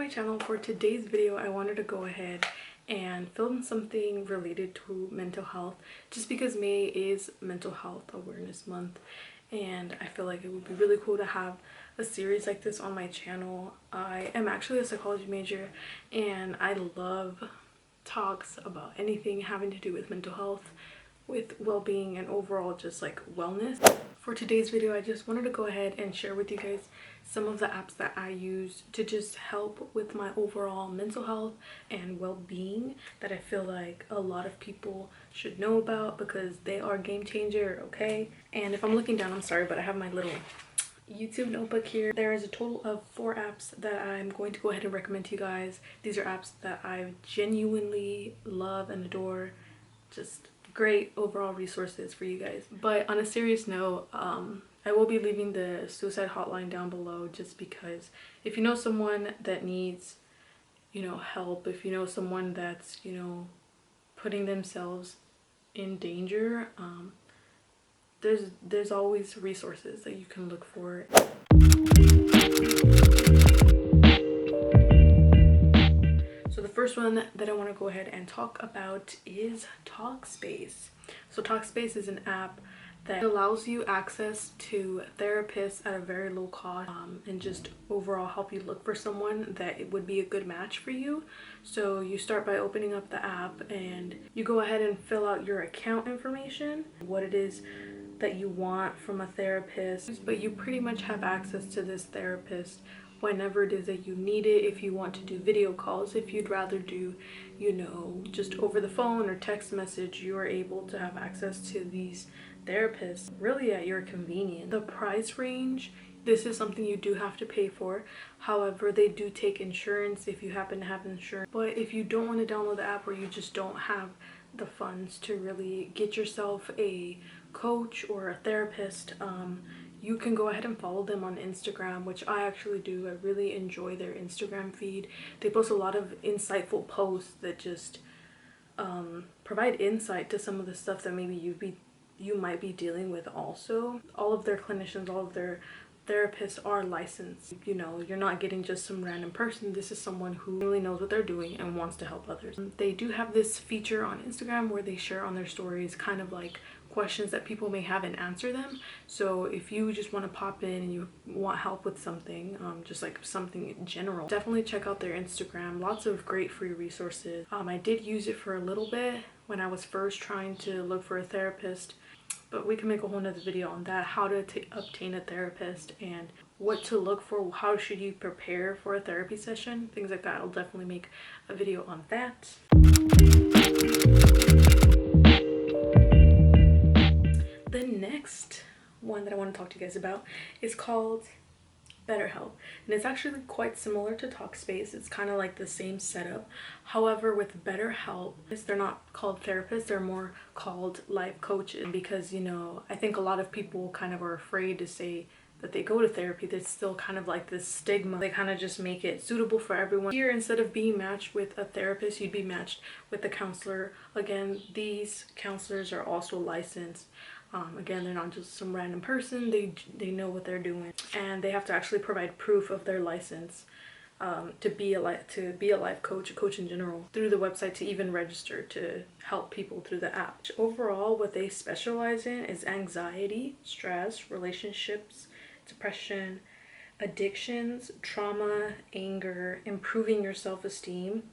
channel. For today's video, I wanted to go ahead and film something related to mental health, just because May is Mental Health Awareness Month, and I feel like it would be really cool to have a series like this on my channel. I am actually a psychology major, and I love talks about anything having to do with mental health, with well-being, and overall just like wellness. For today's video, I just wanted to go ahead and share with you guys some of the apps that I use to just help with my overall mental health and well-being that I feel like a lot of people should know about because they are game changer, okay? And if I'm looking down, I'm sorry, but I have my little YouTube notebook here. There is a total of 4 apps that I'm going to go ahead and recommend to you guys. These are apps that I genuinely love and adore. Just great overall resources for you guys. But on a serious note, I will be leaving the suicide hotline down below, just because if you know someone that needs, help, if you know someone that's, putting themselves in danger, there's always resources that you can look for. So the first one that I want to go ahead and talk about is Talkspace. So Talkspace is an app that allows you access to therapists at a very low cost, and just overall help you look for someone that it would be a good match for you. So you start by opening up the app and you go ahead and fill out your account information, what it is that you want from a therapist, but you pretty much have access to this therapist whenever it is that you need it. If you want to do video calls, if you'd rather do, just over the phone or text message, you are able to have access to these therapists really at your convenience. The price range, this is something you do have to pay for. However, they do take insurance if you happen to have insurance. But if you don't want to download the app, or you just don't have the funds to really get yourself a coach or a therapist, you can go ahead and follow them on Instagram, which I actually do. I really enjoy their Instagram feed. They post a lot of insightful posts that just provide insight to some of the stuff that maybe you might be dealing with also. All of their clinicians, all of their therapists are licensed. You're not getting just some random person. This is someone who really knows what they're doing and wants to help others. They do have this feature on Instagram where they share on their stories kind of like questions that people may have and answer them. So if you just want to pop in and you want help with something, just like something in general, definitely check out their Instagram. Lots of great free resources. I did use it for a little bit when I was first trying to look for a therapist, but we can make a whole nother video on that, how to obtain a therapist and what to look for, how should you prepare for a therapy session, things like that. I'll definitely make a video on that. The next one that I want to talk to you guys about is called BetterHelp, and it's actually quite similar to Talkspace. It's kind of like the same setup. However, with BetterHelp, they're not called therapists, they're more called life coaches, because I think a lot of people kind of are afraid to say that they go to therapy. There's still kind of like this stigma. They kind of just make it suitable for everyone. Here, instead of being matched with a therapist, you'd be matched with a counselor. Again, these counselors are also licensed. Again, they're not just some random person. They know what they're doing, and they have to actually provide proof of their license to be a life coach, a coach in general, through the website, to even register to help people through the app. Overall, what they specialize in is anxiety, stress, relationships, depression, addictions, trauma, anger, improving your self-esteem,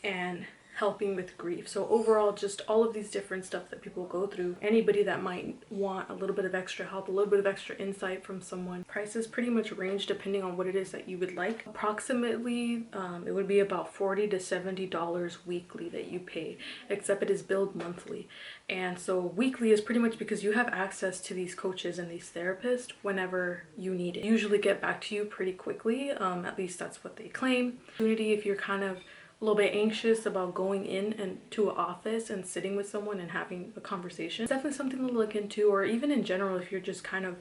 and helping with grief. So overall, just all of these different stuff that people go through. Anybody that might want a little bit of extra help, a little bit of extra insight from someone. Prices pretty much range depending on what it is that you would like. Approximately, it would be about $40 to $70 weekly that you pay, except it is billed monthly. And so weekly is pretty much because you have access to these coaches and these therapists whenever you need it. They usually get back to you pretty quickly, at least that's what they claim. If you're kind of a little bit anxious about going in and to an office and sitting with someone and having a conversation, it's definitely something to look into. Or even in general, if you're just kind of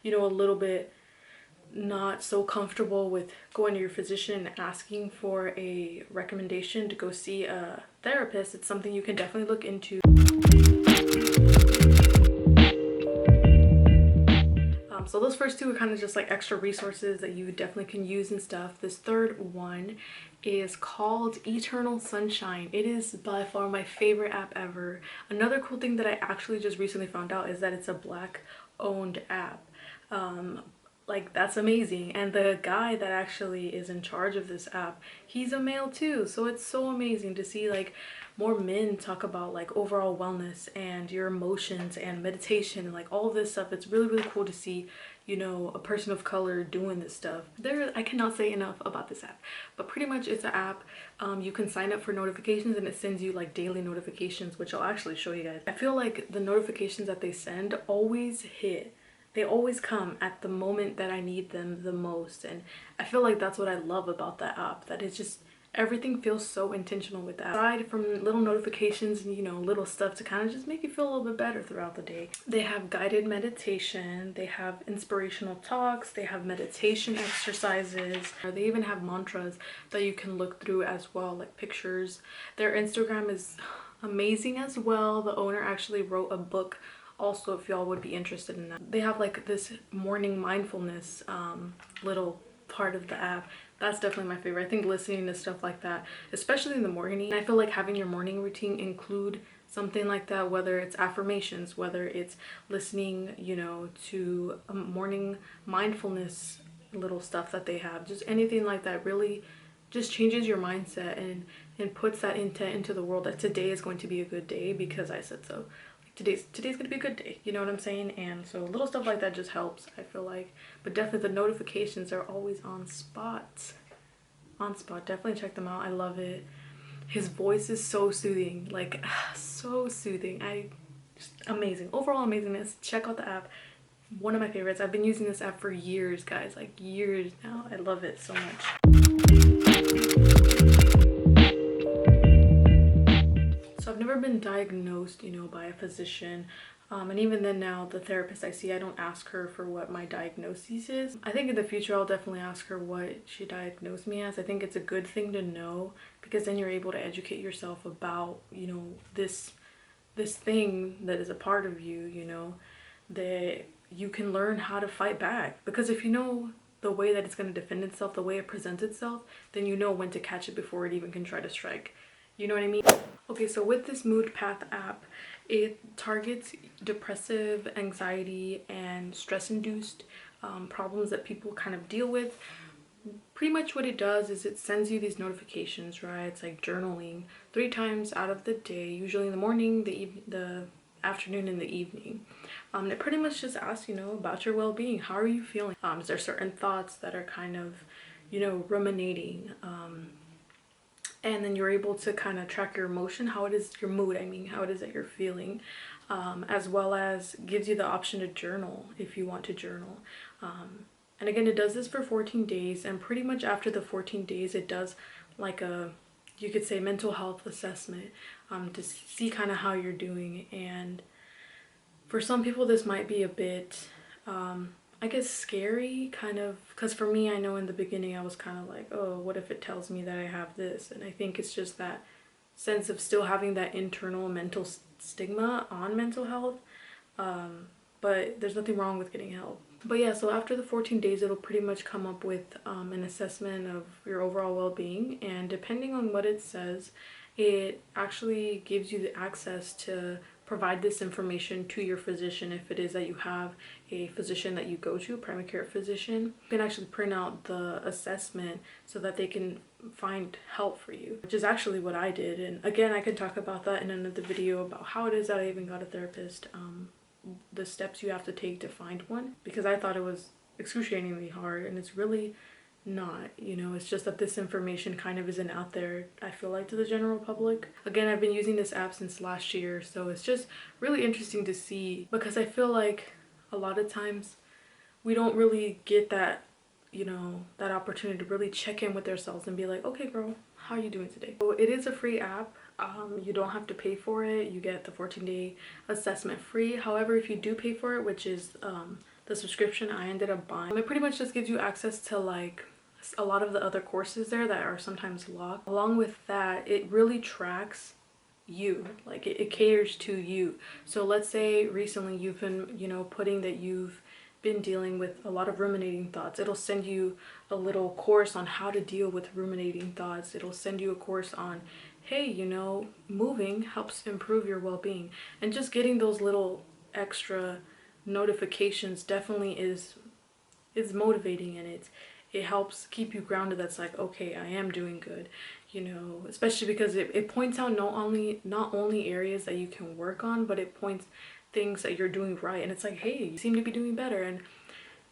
a little bit not so comfortable with going to your physician and asking for a recommendation to go see a therapist, it's something you can definitely look into. So those first two are kind of just like extra resources that you definitely can use and stuff. This third one is called Eternal Sunshine. It is by far my favorite app ever. Another cool thing that I actually just recently found out is that it's a Black owned app. Like, that's amazing. And the guy that actually is in charge of this app, he's a male too. So it's so amazing to see like more men talk about like overall wellness and your emotions and meditation and like all of this stuff. It's really cool to see, you know, a person of color doing this stuff. I cannot say enough about this app, but pretty much it's an app. You can sign up for notifications and it sends you like daily notifications, which I'll actually show you guys. I feel like the notifications that they send always hit. They always come at the moment that I need them the most. And I feel like that's what I love about that app, that it's just, everything feels so intentional with that. Aside from little notifications and, you know, little stuff to kind of just make you feel a little bit better throughout the day. They have guided meditation, they have inspirational talks, they have meditation exercises, they even have mantras that you can look through as well, like pictures. Their Instagram is amazing as well. The owner actually wrote a book also, if y'all would be interested in that. They have like this morning mindfulness little part of the app. That's definitely my favorite. I think listening to stuff like that, especially in the morning, I feel like having your morning routine include something like that, whether it's affirmations, whether it's listening, you know, to a morning mindfulness little stuff that they have, just anything like that really just changes your mindset and puts that intent into the world that today is going to be a good day because I said so. Today's gonna be a good day, you know what I'm saying? And so little stuff like that just helps, I feel like. But definitely the notifications are always on spot. Definitely check them out. I love it. His voice is so soothing, like so soothing. Just amazing. Overall amazingness. Check out the app. One of my favorites. I've been using this app for years, guys, like years now. I love it so much. So I've never been diagnosed, you know, by a physician. And even then now, the therapist I see, I don't ask her for what my diagnosis is. I think in the future, I'll definitely ask her what she diagnosed me as. I think it's a good thing to know because then you're able to educate yourself about, you know, this thing that is a part of you, you know, that you can learn how to fight back. Because if you know the way that it's going to defend itself, the way it presents itself, then you know when to catch it before it even can try to strike. You know what I mean? Okay, so with this moodpath app, it targets depressive, anxiety, and stress-induced problems that people kind of deal with. Pretty much what it does is it sends you these notifications, right? It's like journaling 3 times out of the day, usually in the morning, the afternoon, and the evening. It pretty much just asks, you know, about your well-being. How are you feeling? Is there certain thoughts that are kind of, you know, ruminating? And then you're able to kind of track your emotion, how it is, your mood, I mean, how it is that you're feeling, as well as gives you the option to journal if you want to journal. And again, it does this for 14 days, and pretty much after the 14 days, it does like a, you could say, mental health assessment to see kind of how you're doing. And for some people, this might be a bit, I guess, scary, kind of, because for me, I know in the beginning I was kind of like, oh, what if it tells me that I have this? And I think it's just that sense of still having that internal mental stigma on mental health, but there's nothing wrong with getting help. But yeah, so after the 14 days, it'll pretty much come up with an assessment of your overall well-being, and depending on what it says, it actually gives you the access to provide this information to your physician if it is that you have a physician that you go to, a primary care physician. You can actually print out the assessment so that they can find help for you, which is actually what I did. And again, I can talk about that in another video about how it is that I even got a therapist, the steps you have to take to find one, because I thought it was excruciatingly hard, and it's really not, you know. It's just that this information kind of isn't out there, I feel like, to the general public. Again, I've been using this app since last year, so it's just really interesting to see, because I feel like a lot of times we don't really get that, you know, that opportunity to really check in with ourselves and be like, okay girl, how are you doing today? So it is a free app. You don't have to pay for it. You get the 14-day assessment free. However, if you do pay for it, which is the subscription I ended up buying, it pretty much just gives you access to like a lot of the other courses there that are sometimes locked. Along with that, it really tracks you, like it caters to you. So let's say recently you've been, you know, putting that you've been dealing with a lot of ruminating thoughts, it'll send you a little course on how to deal with ruminating thoughts. It'll send you a course on, hey, you know, moving helps improve your well-being. And just getting those little extra notifications definitely is motivating, and it helps keep you grounded. That's like, okay, I am doing good, you know, especially because it points out not only areas that you can work on, but it points things that you're doing right, and it's like, hey, you seem to be doing better. And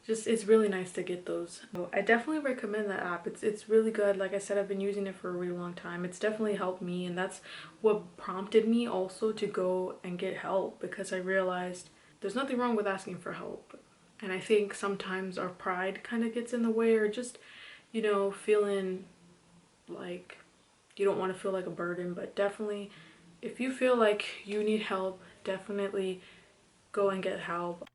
just, it's really nice to get those. So I definitely recommend that app. It's really good. Like I said, I've been using it for a really long time. It's definitely helped me, and that's what prompted me also to go and get help, because I realized there's nothing wrong with asking for help. And I think sometimes our pride kind of gets in the way, or just, you know, feeling like you don't want to feel like a burden. But definitely, if you feel like you need help, definitely go and get help.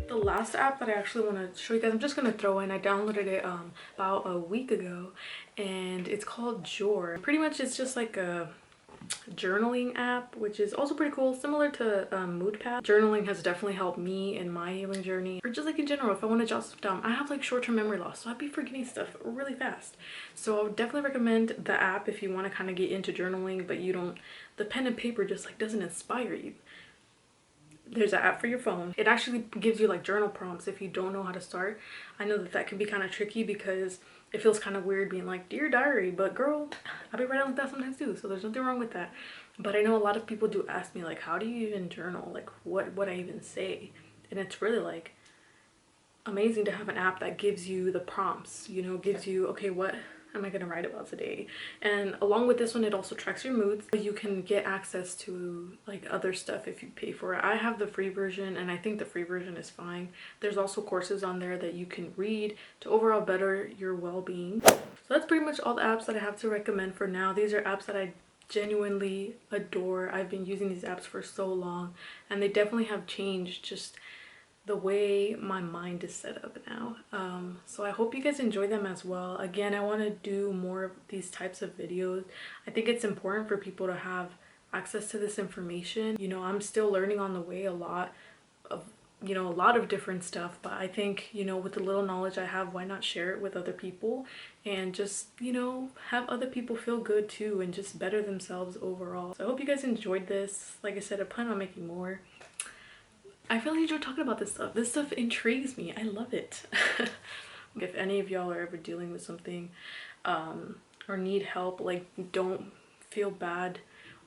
The last app that I actually want to show you guys, I'm just going to throw in, I downloaded it about a week ago, and it's called Jour. Pretty much it's just like a journaling app, which is also pretty cool, similar to moodpath. Journaling has definitely helped me in my healing journey, or just like in general. If I want to jot stuff down, I have like short-term memory loss, so I'd be forgetting stuff really fast. So I would definitely recommend the app if you want to kind of get into journaling, but you don't, the pen and paper just like doesn't inspire you. There's an app for your phone. It actually gives you like journal prompts if you don't know how to start. I know that that can be kind of tricky, because it feels kind of weird being like, dear diary, but girl, I be writing like that sometimes too, so there's nothing wrong with that. But I know a lot of people do ask me like, how do you even journal? Like what I even say? And it's really like amazing to have an app that gives you the prompts, you know, gives you, okay, what am I gonna write about today? And along with this one, it also tracks your moods. You can get access to like other stuff if you pay for it. I have the free version, and I think the free version is fine. There's also courses on there that you can read to overall better your well-being. So that's pretty much all the apps that I have to recommend for now. These are apps that I genuinely adore. I've been using these apps for so long, and they definitely have changed just the way my mind is set up now. So I hope you guys enjoy them as well. Again, I want to do more of these types of videos. I think it's important for people to have access to this information. You know, I'm still learning on the way a lot of different stuff, but I think, you know, with the little knowledge I have, why not share it with other people and just, you know, have other people feel good too and just better themselves overall. So I hope you guys enjoyed this. Like I said, I plan on making more. I really enjoy talking about this stuff. This stuff intrigues me. I love it. If any of y'all are ever dealing with something or need help, like, don't feel bad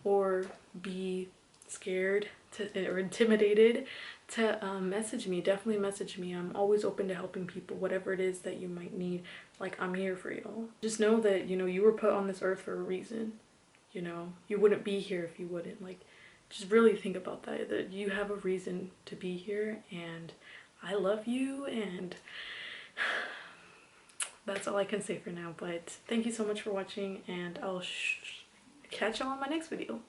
or be scared or intimidated to message me. Definitely message me. I'm always open to helping people, whatever it is that you might need. Like, I'm here for y'all. Just know that, you know, you were put on this earth for a reason. You know, you wouldn't be here if you wouldn't. Like, just really think about that you have a reason to be here, and I love you, and that's all I can say for now. But thank you so much for watching, and I'll catch y'all on my next video.